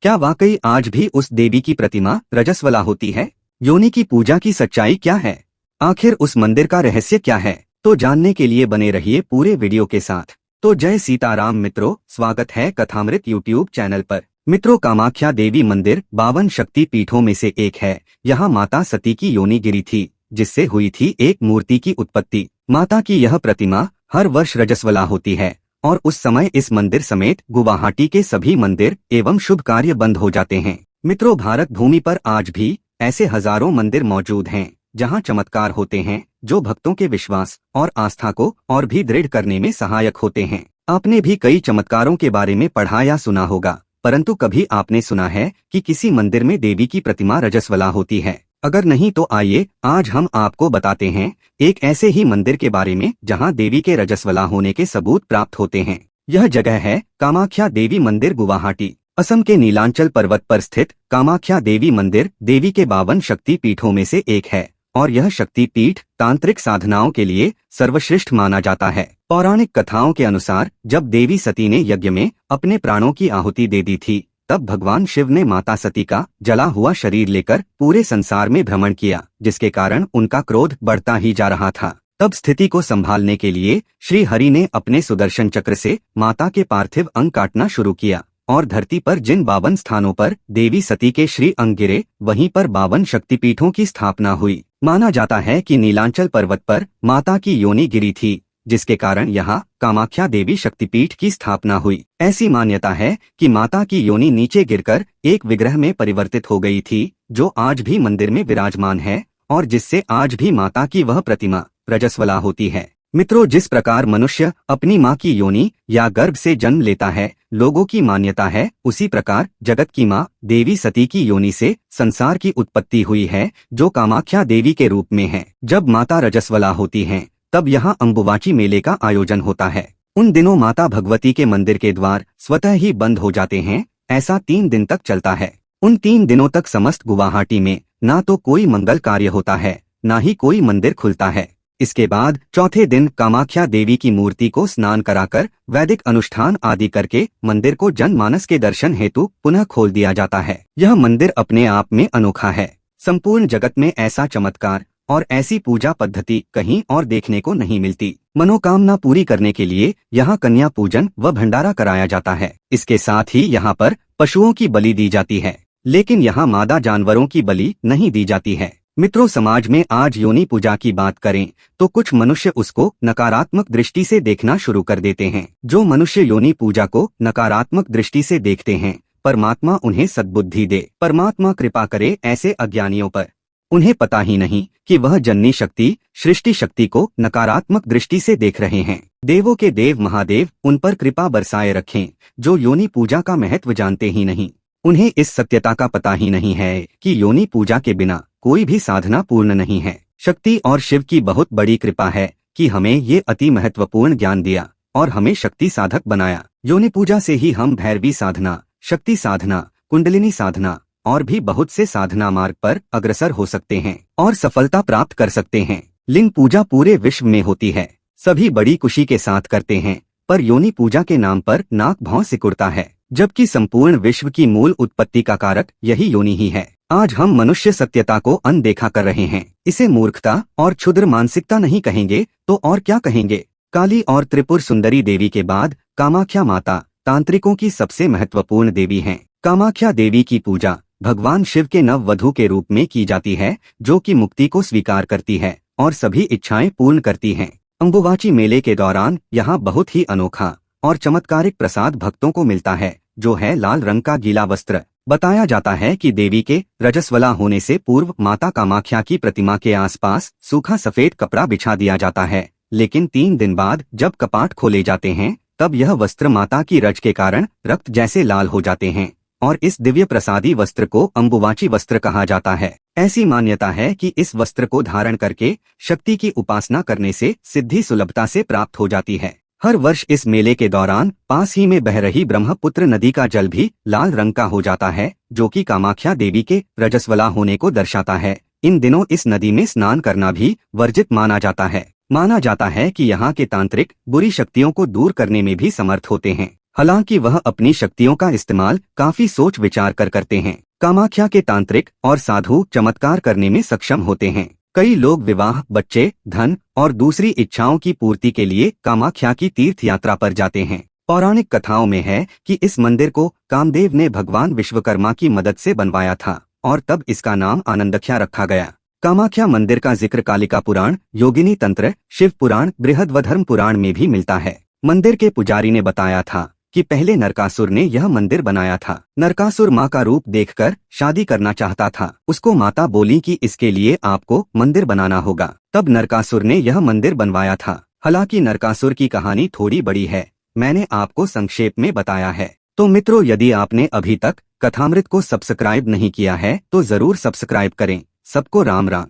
क्या वाकई आज भी उस देवी की प्रतिमा रजस्वला होती है? योनि की पूजा की सच्चाई क्या है? आखिर उस मंदिर का रहस्य क्या है? तो जानने के लिए बने रहिए पूरे वीडियो के साथ। तो जय सीताराम मित्रों, स्वागत है कथामृत यूट्यूब चैनल पर। मित्रों, कामाख्या देवी मंदिर 52 शक्ति पीठों में से एक है। यहाँ माता सती की योनि गिरी थी, जिससे हुई थी एक मूर्ति की उत्पत्ति। माता की यह प्रतिमा हर वर्ष रजस्वला होती है और उस समय इस मंदिर समेत गुवाहाटी के सभी मंदिर एवं शुभ कार्य बंद हो जाते हैं। मित्रों, भारत भूमि पर आज भी ऐसे हजारों मंदिर मौजूद हैं, जहां चमत्कार होते हैं जो भक्तों के विश्वास और आस्था को और भी दृढ़ करने में सहायक होते हैं। आपने भी कई चमत्कारों के बारे में पढ़ा या सुना होगा, परंतु कभी आपने सुना है कि किसी मंदिर में देवी की प्रतिमा रजस्वला होती है? अगर नहीं तो आइए आज हम आपको बताते हैं एक ऐसे ही मंदिर के बारे में जहां देवी के रजस्वला होने के सबूत प्राप्त होते हैं। यह जगह है कामाख्या देवी मंदिर, गुवाहाटी। असम के नीलांचल पर्वत पर स्थित कामाख्या देवी मंदिर देवी के 52 शक्ति पीठों में से एक है और यह शक्ति पीठ तांत्रिक साधनाओं के लिए सर्वश्रेष्ठ माना जाता है। पौराणिक कथाओं के अनुसार जब देवी सती ने यज्ञ में अपने प्राणों की आहुति दे दी थी, तब भगवान शिव ने माता सती का जला हुआ शरीर लेकर पूरे संसार में भ्रमण किया, जिसके कारण उनका क्रोध बढ़ता ही जा रहा था। तब स्थिति को संभालने के लिए श्री हरि ने अपने सुदर्शन चक्र से माता के पार्थिव अंग काटना शुरू किया और धरती पर जिन 52 स्थानों पर देवी सती के श्री अंग गिरे, वहीं पर 52 शक्तिपीठों की स्थापना हुई। माना जाता है कि नीलांचल पर्वत पर माता की योनि गिरी थी, जिसके कारण यहाँ कामाख्या देवी शक्तिपीठ की स्थापना हुई। ऐसी मान्यता है कि माता की योनि नीचे गिरकर एक विग्रह में परिवर्तित हो गई थी, जो आज भी मंदिर में विराजमान है और जिससे आज भी माता की वह प्रतिमा रजस्वला होती है। मित्रों, जिस प्रकार मनुष्य अपनी माँ की योनि या गर्भ से जन्म लेता है, लोगों की मान्यता है, उसी प्रकार जगत की माँ देवी सती की योनि से संसार की उत्पत्ति हुई है, जो कामाख्या देवी के रूप में है। जब माता रजस्वला होती हैं, तब यहाँ अंबुबाची मेले का आयोजन होता है। उन दिनों माता भगवती के मंदिर के द्वार स्वतः ही बंद हो जाते हैं। ऐसा 3 दिन तक चलता है। उन 3 दिनों तक समस्त गुवाहाटी में ना तो कोई मंगल कार्य होता है, ना ही कोई मंदिर खुलता है। इसके बाद चौथे दिन कामाख्या देवी की मूर्ति को स्नान कराकर वैदिक अनुष्ठान आदि करके मंदिर को जनमानस के दर्शन हेतु पुनः खोल दिया जाता है। यह मंदिर अपने आप में अनोखा है। संपूर्ण जगत में ऐसा चमत्कार और ऐसी पूजा पद्धति कहीं और देखने को नहीं मिलती। मनोकामना पूरी करने के लिए यहाँ कन्या पूजन व भंडारा कराया जाता है। इसके साथ ही यहाँ पर पशुओं की बलि दी जाती है, लेकिन यहाँ मादा जानवरों की बलि नहीं दी जाती है। मित्रों, समाज में आज योनि पूजा की बात करें तो कुछ मनुष्य उसको नकारात्मक दृष्टि से देखना शुरू कर देते हैं। जो मनुष्य योनि पूजा को नकारात्मक दृष्टि से देखते हैं, परमात्मा उन्हें सद्बुद्धि दे, परमात्मा कृपा करे ऐसे अज्ञानियों पर। उन्हें पता ही नहीं कि वह जननी शक्ति, सृष्टि शक्ति को नकारात्मक दृष्टि से देख रहे हैं। देवों के देव महादेव उन पर कृपा बरसाए रखें, जो योनि पूजा का महत्व जानते ही नहीं। उन्हें इस सत्यता का पता ही नहीं है कि योनि पूजा के बिना कोई भी साधना पूर्ण नहीं है। शक्ति और शिव की बहुत बड़ी कृपा है कि हमें ये अति महत्वपूर्ण ज्ञान दिया और हमें शक्ति साधक बनाया। योनि पूजा से ही हम भैरवी साधना, शक्ति साधना, कुंडलिनी साधना और भी बहुत से साधना मार्ग पर अग्रसर हो सकते हैं और सफलता प्राप्त कर सकते हैं। लिंग पूजा पूरे विश्व में होती है, सभी बड़ी खुशी के साथ करते हैं, पर योनि पूजा के नाम पर नाक भौं सिकुड़ता है, जबकि संपूर्ण विश्व की मूल उत्पत्ति का कारक यही योनि ही है। आज हम मनुष्य सत्यता को अनदेखा कर रहे हैं। इसे मूर्खता और क्षुद्र मानसिकता नहीं कहेंगे तो और क्या कहेंगे। काली और त्रिपुर सुंदरी देवी के बाद कामाख्या माता तांत्रिकों की सबसे महत्वपूर्ण देवी हैं। कामाख्या देवी की पूजा भगवान शिव के नववधू के रूप में की जाती है, जो कि मुक्ति को स्वीकार करती है और सभी इच्छाएं पूर्ण करती हैं। अंबुबाची मेले के दौरान यहाँ बहुत ही अनोखा और चमत्कारिक प्रसाद भक्तों को मिलता है, जो है लाल रंग का गीला वस्त्र। बताया जाता है कि देवी के रजस्वला होने से पूर्व माता कामाख्या की प्रतिमा के आसपास सूखा सफेद कपड़ा बिछा दिया जाता है, लेकिन 3 दिन बाद जब कपाट खोले जाते हैं, तब यह वस्त्र माता की रज के कारण रक्त जैसे लाल हो जाते हैं और इस दिव्य प्रसादी वस्त्र को अंबुबाची वस्त्र कहा जाता है। ऐसी मान्यता है कि इस वस्त्र को धारण करके शक्ति की उपासना करने से सिद्धि सुलभता से प्राप्त हो जाती है। हर वर्ष इस मेले के दौरान पास ही में बह रही ब्रह्मपुत्र नदी का जल भी लाल रंग का हो जाता है, जो कि कामाख्या देवी के रजस्वला होने को दर्शाता है। इन दिनों इस नदी में स्नान करना भी वर्जित माना जाता है। माना जाता है कि यहाँ के तांत्रिक बुरी शक्तियों को दूर करने में भी समर्थ होते हैं। हालांकि वह अपनी शक्तियों का इस्तेमाल काफी सोच विचार कर करते हैं। कामाख्या के तांत्रिक और साधु चमत्कार करने में सक्षम होते हैं। कई लोग विवाह, बच्चे, धन और दूसरी इच्छाओं की पूर्ति के लिए कामाख्या की तीर्थ यात्रा पर जाते हैं। पौराणिक कथाओं में है कि इस मंदिर को कामदेव ने भगवान विश्वकर्मा की मदद से बनवाया था और तब इसका नाम आनंदख्या रखा गया। कामाख्या मंदिर का जिक्र कालिका पुराण, योगिनी तंत्र, शिव पुराण, बृहद्वधर्म पुराण में भी मिलता है। मंदिर के पुजारी ने बताया था कि पहले नरकासुर ने यह मंदिर बनाया था। नरकासुर माँ का रूप देखकर शादी करना चाहता था। उसको माता बोली कि इसके लिए आपको मंदिर बनाना होगा। तब नरकासुर ने यह मंदिर बनवाया था। हालांकि नरकासुर की कहानी थोड़ी बड़ी है, मैंने आपको संक्षेप में बताया है। तो मित्रों, यदि आपने अभी तक कथामृत को सब्सक्राइब नहीं किया है तो जरूर सब्सक्राइब करें। सबको राम राम।